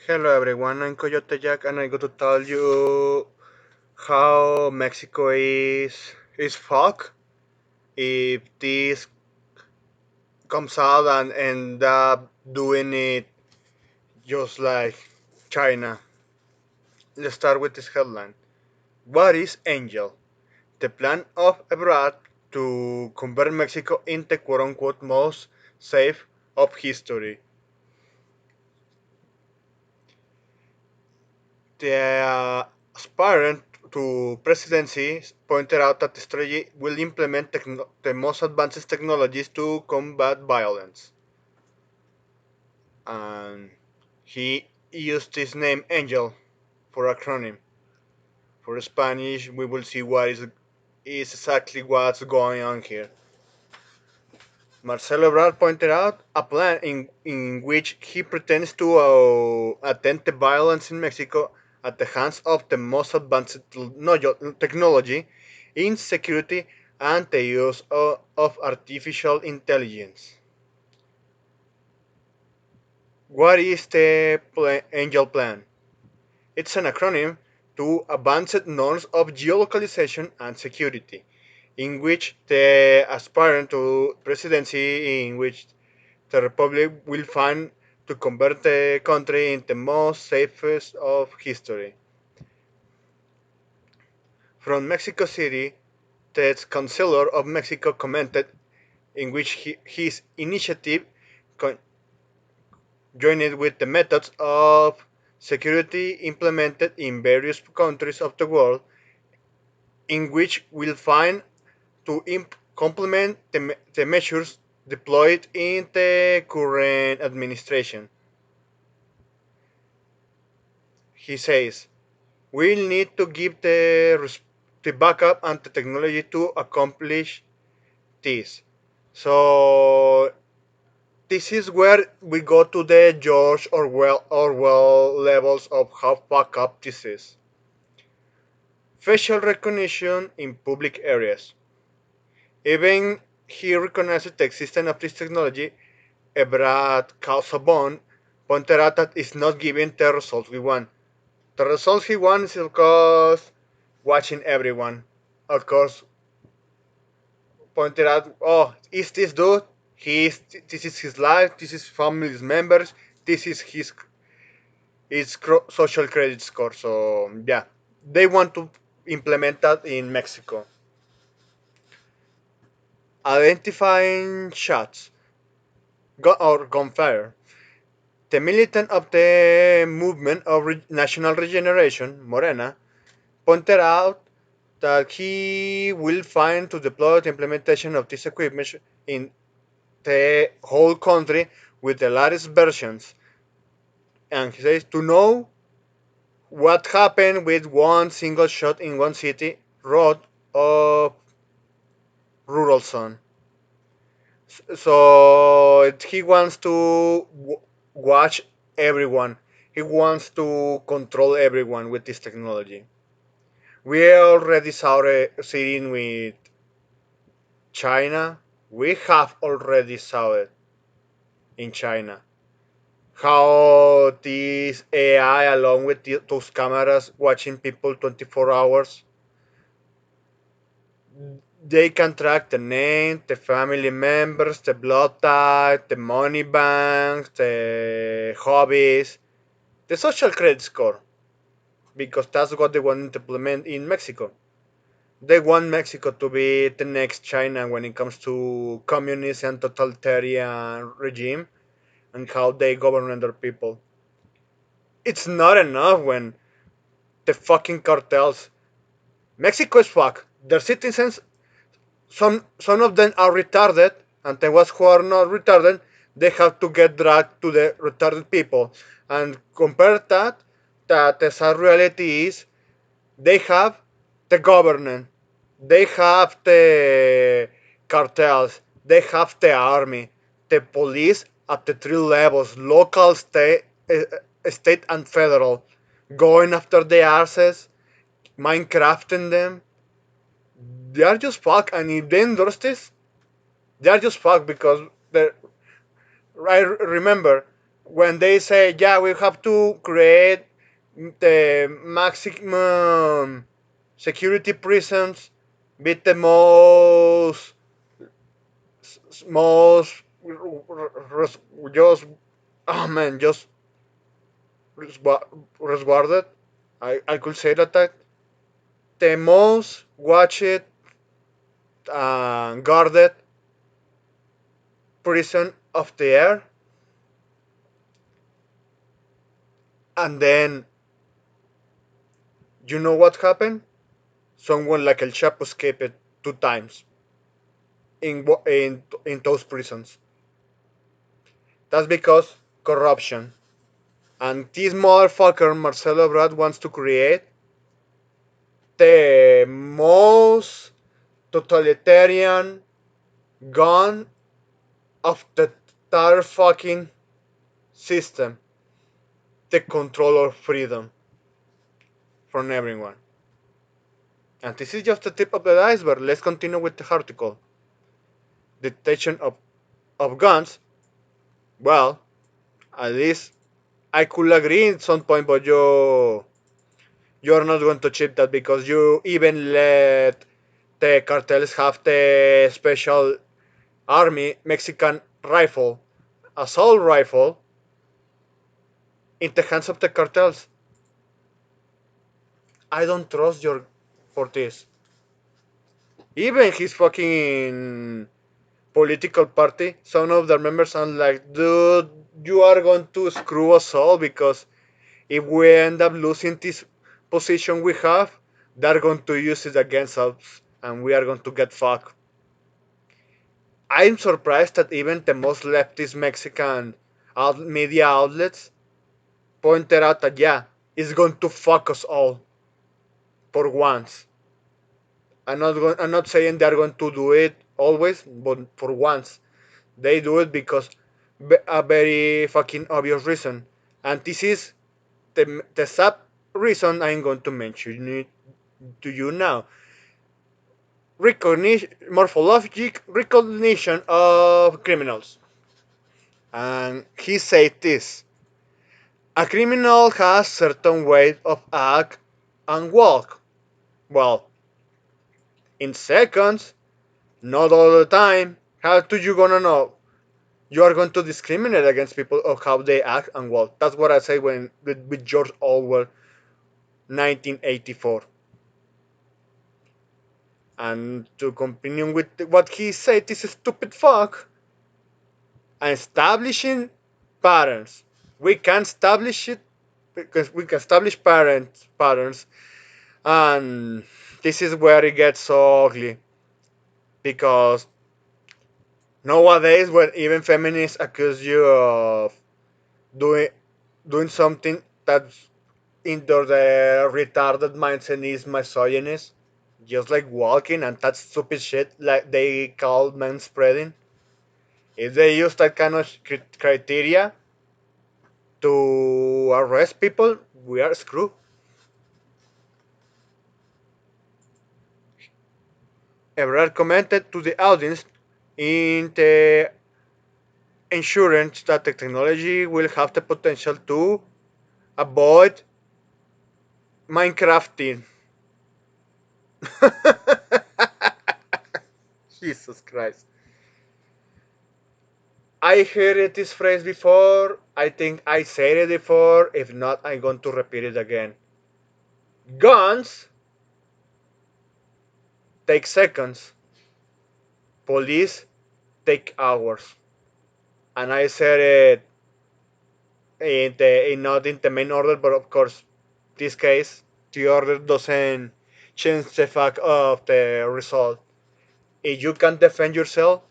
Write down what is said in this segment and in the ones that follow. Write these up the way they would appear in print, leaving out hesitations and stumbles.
Hello everyone, I'm Coyote Jack and I'm going to tell you how Mexico is fuck if this comes out and end up doing it just like China. Let's start with this headline. What is Angel? The plan of Ebrard to convert Mexico into quote unquote most safe of history. The aspirant to presidency pointed out that the strategy will implement the most advanced technologies to combat violence. And he used his name Angel for acronym. For Spanish, we will see is exactly what's going on here. Marcelo Ebrard pointed out a plan in which he pretends to attend to violence in Mexico at the hands of the most advanced technology in security and the use of artificial intelligence. What is the Angel Plan? It's an acronym to Advanced Norms of Geolocalization and Security, in which the aspirant to presidency, in which the Republic will find to convert the country into the most safest of history. From Mexico City, the Chancellor of Mexico commented in which his initiative joined with the methods of security implemented in various countries of the world, in which will find to complement the measures deployed in the current administration. He says, we'll need to give the backup and the technology to accomplish this. So this is where we go to the George Orwell levels of how fucked up this is. Facial recognition in public areas. Even he recognizes the existence of this technology. Ebrard Calzabon pointed out that it's not giving the results we want. The results he wants is, of course, watching everyone. Of course, pointed out, oh, is this dude? This is his life. This is family's members. This is his social credit score. So yeah, they want to implement that in Mexico. Identifying shots or gunfire. The militant of the movement of national regeneration, Morena, pointed out that he will find to deploy the implementation of this equipment in the whole country with the latest versions. And he says to know what happened with one single shot in one city, road of rural zone. So he wants to watch everyone. He wants to control everyone with this technology. We already saw it sitting with China. We have already saw it in China. How this AI, along with those cameras watching people 24 hours, they can track the name, the family members, the blood type, the money banks, the hobbies, the social credit score, because that's what they want to implement in Mexico. They want Mexico to be the next China when it comes to communism and totalitarian regime and how they govern their people. It's not enough when the fucking cartels. Mexico is fucked. Their citizens, some of them are retarded, and the ones who are not retarded, they have to get dragged to the retarded people. And compare that the sad reality is they have the government, they have the cartels, they have the army, the police at the three levels, local, state and federal, going after the asses, Minecrafting them. They are just fucked, and if they endorse this, they are just fucked because I remember when they say, yeah, we have to create the maximum security prisons with the most just, oh man, just resguarded. I could say that the most watched and guarded prison of the air, and then you know what happened? Someone like El Chapo escaped 2 times in those prisons. That's because corruption. And this motherfucker Marcelo Ebrard wants to create the most totalitarian gun of the entire fucking system, the control of freedom from everyone. And this is just the tip of the iceberg. Let's continue with the article. Detection of guns. Well, at least I could agree at some point, but you're not going to chip that because you even let the cartels have the special army Mexican rifle, assault rifle, in the hands of the cartels. I don't trust your for this. Even his fucking political party, some of their members are like, dude, you are going to screw us all because if we end up losing this position we have, they're going to use it against us and we are going to get fucked. I'm surprised that even the most leftist Mexican media outlets pointed out that, yeah, it's going to fuck us all for once. I'm not saying they're going to do it always, but for once they do it because a very fucking obvious reason, and this is the sub reason I'm going to mention it to you now. Recognition, morphologic recognition of criminals, and he said this: a criminal has certain way of act and walk. Well, in seconds, not all the time. How do you gonna know? You are going to discriminate against people of how they act and walk. That's what I say when with George Orwell, 1984. And to continue with what he said, this stupid fuck, and establishing patterns. We can establish it because we can establish patterns, and this is where it gets so ugly because nowadays, when even feminists accuse you of doing doing something that's into the retarded mindset is misogynist, just like walking and that stupid shit like they call manspreading. If they use that kind of criteria to arrest people, we are screwed. Ebrard commented to the audience in the insurance that the technology will have the potential to avoid Minecrafting. Jesus Christ. I heard this phrase before. I think I said it before. If not, I'm going to repeat it again. Guns take seconds. Police take hours. And I said it not in the main order, but of course, this case, the order doesn't change the fact of the result. If you can defend yourself,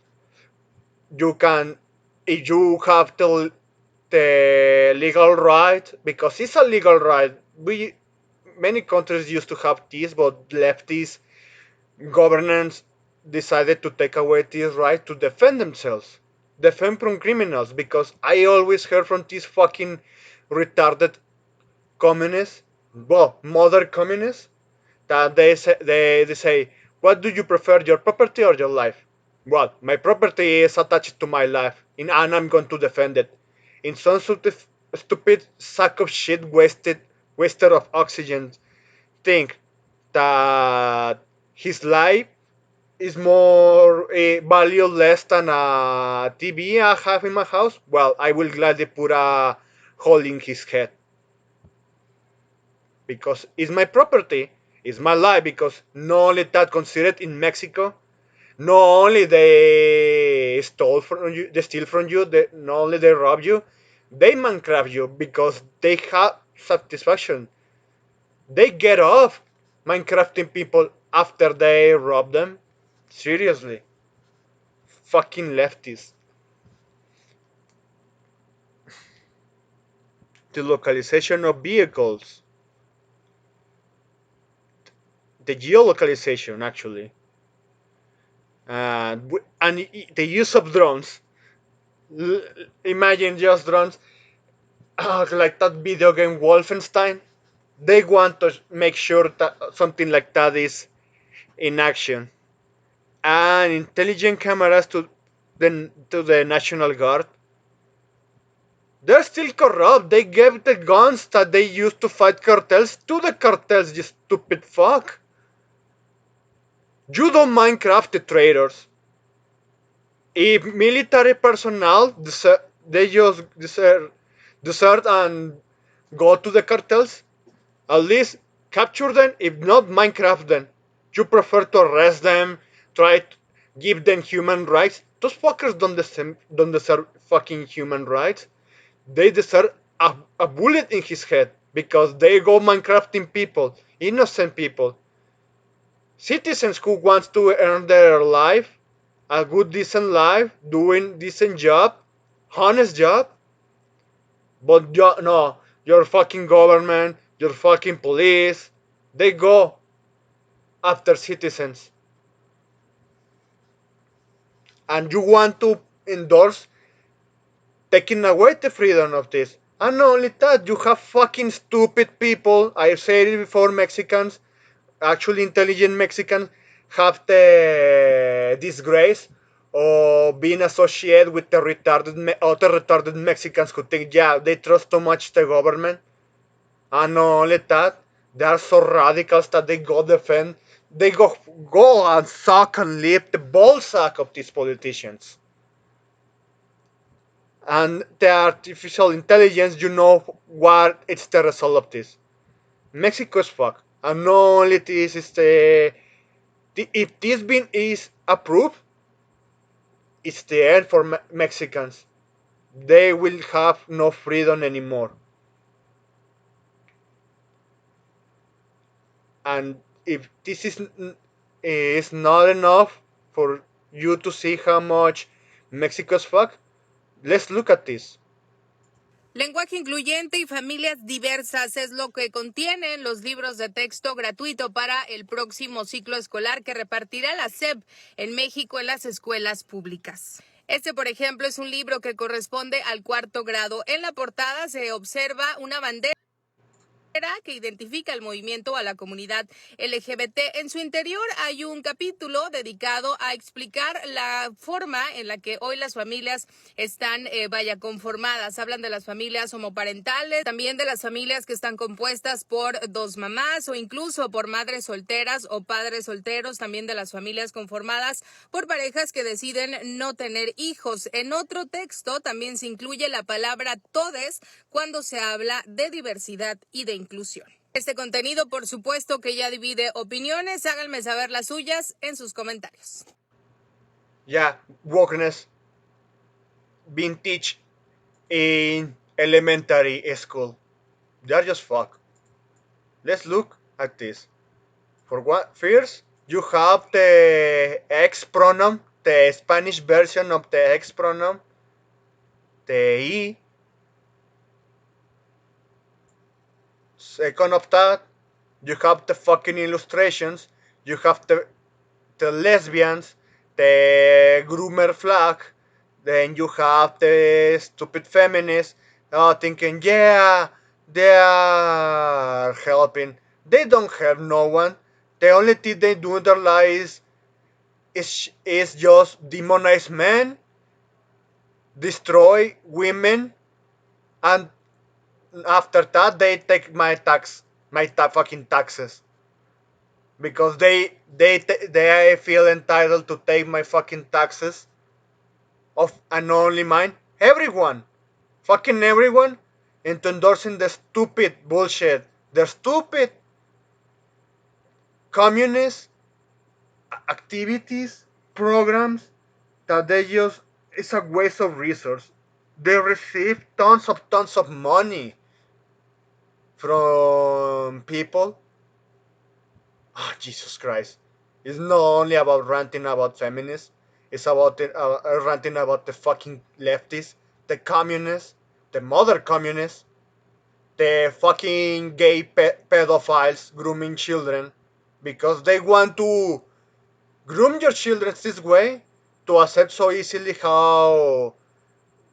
you can. If you have the legal right, because it's a legal right. We Many countries used to have this, but leftist governance decided to take away this right to defend themselves, defend from criminals. Because I always heard from these fucking retarded communists, well, modern communists, that they say, what do you prefer, your property or your life? Well, my property is attached to my life, and I'm going to defend it. in some stupid sack of shit waster of oxygen think that his life is more value less than a TV I have in my house, well, I will gladly put a hole in his head because it's my property, it's my life. Because not only that, considered in Mexico, not only they stole from you, they steal from you, not only they rob you, they Minecraft you because they have satisfaction. They get off Minecrafting people after they rob them. Seriously, fucking leftists. The localization of vehicles, the geolocalization actually, and the use of drones. Imagine just drones, like that video game Wolfenstein. They want to make sure that something like that is in action. And intelligent cameras to the National Guard. They're still corrupt. They gave the guns that they used to fight cartels to the cartels, you stupid fuck. You don't Minecraft the traitors. If military personnel they just desert and go to the cartels, at least capture them, if not Minecraft them. You prefer to arrest them, try to give them human rights. Those fuckers don't deserve fucking human rights. They deserve a bullet in his head because they go Minecrafting people, innocent people, citizens who wants to earn their life, a good decent life, doing decent job, honest job. But no, your fucking government, your fucking police, they go after citizens, and you want to endorse taking away the freedom of this. And not only that, you have fucking stupid people. I said it before, Mexicans, actually intelligent Mexicans, have the disgrace of being associated with the other retarded Mexicans who think, yeah, they trust too much the government. And not only that, they are so radicals that they go defend, they go and suck and lift the ball sack of these politicians. And the artificial intelligence, you know what it's the result of this. Mexico is fucked. And not only this is if this being is approved, it's the end for Mexicans. They will have no freedom anymore. And if this is not enough for you to see how much Mexico's fucked, let's look at this. Lenguaje incluyente y familias diversas es lo que contienen los libros de texto gratuito para el próximo ciclo escolar que repartirá la SEP en México en las escuelas públicas. Este, por ejemplo, es un libro que corresponde al 4º grado. En la portada se observa una bandera que identifica el movimiento a la comunidad LGBT. En su interior hay un capítulo dedicado a explicar la forma en la que hoy las familias están conformadas. Hablan de las familias homoparentales, también de las familias que están compuestas por 2 mamás o incluso por madres solteras o padres solteros, también de las familias conformadas por parejas que deciden no tener hijos. En otro texto también se incluye la palabra todes cuando se habla de diversidad y de inclusión. Este contenido, por supuesto, que ya divide opiniones. Háganme saber las suyas en sus comentarios. Yeah, wokeness being taught in elementary school. They're just fuck. Let's look at this. For what? First, you have the X pronoun, the Spanish version of the X pronoun, the E. Second of that, you have the fucking illustrations. You have the lesbians, the groomer flag. Then you have the stupid feminists thinking, yeah, they are helping. They don't help no one. The only thing they do in their lives is just demonize men, destroy women, and after that they take fucking taxes because they feel entitled to take my fucking taxes of and only mine. Everyone, fucking everyone, into endorsing the stupid bullshit, the stupid communist activities, programs that they just it's a waste of resource. They receive tons of money from people. Ah, Jesus Christ! It's not only about ranting about feminists. It's about ranting about the fucking leftists, the communists, the mother communists, the fucking gay pedophiles grooming children because they want to groom your children this way to accept so easily how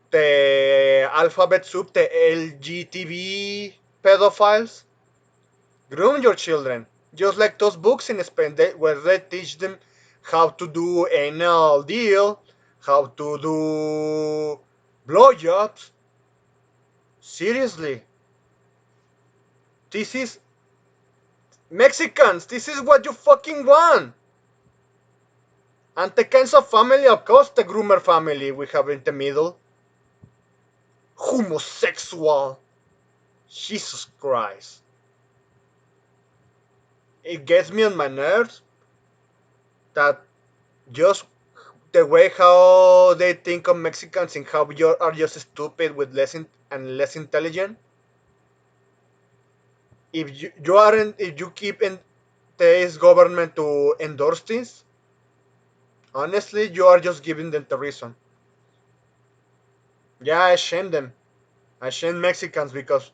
the alphabet soup, the LGTB pedophiles, groom your children. Just like those books in Spain where they teach them how to do anal deal, how to do blowjobs. Seriously, this is Mexicans. This is what you fucking want. And the kinds of family, of course, the groomer family we have in the middle. Homosexual. Jesus Christ. It gets me on my nerves that just the way how they think of Mexicans and how you are just stupid with and less intelligent. If you aren't, if you keep in this government to endorse this, honestly, you are just giving them the reason. Yeah, I shame them. I shame Mexicans because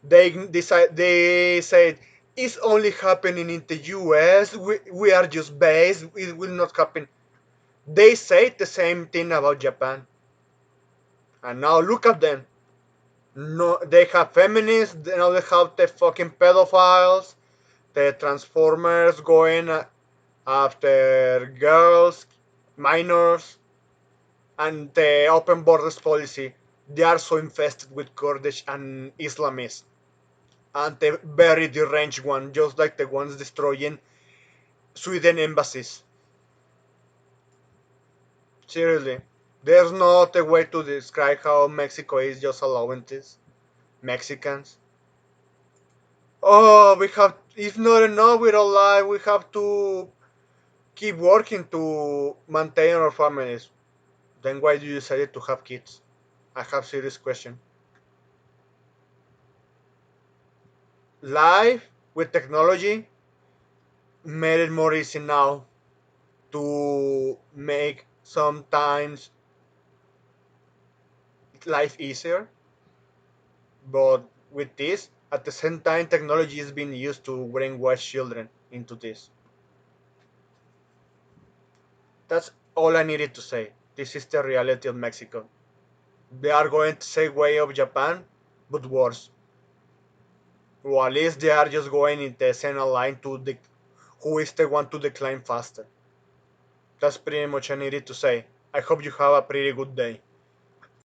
they said it's only happening in the US. We are just based. It will not happen. They say the same thing about Japan. And now look at them. No, they have feminists. Now they have the fucking pedophiles, the transformers going after girls, minors, and the open borders policy. They are so infested with Kurdish and Islamists, and the very deranged one, just like the ones destroying Sweden embassies. Seriously, there's not a way to describe how Mexico is just allowing this. Mexicans. Oh, we have. It's not enough with our life. We have to keep working to maintain our families. Then why do you decide to have kids? I have serious question. Life with technology made it more easy now to make sometimes life easier, but with this, at the same time, technology is being used to brainwash children into this. That's all I needed to say. This is the reality of Mexico. They are going to say way of Japan, but worse. Or at least they are just going in the same line to who is the one to decline faster. That's pretty much I needed to say. I hope you have a pretty good day.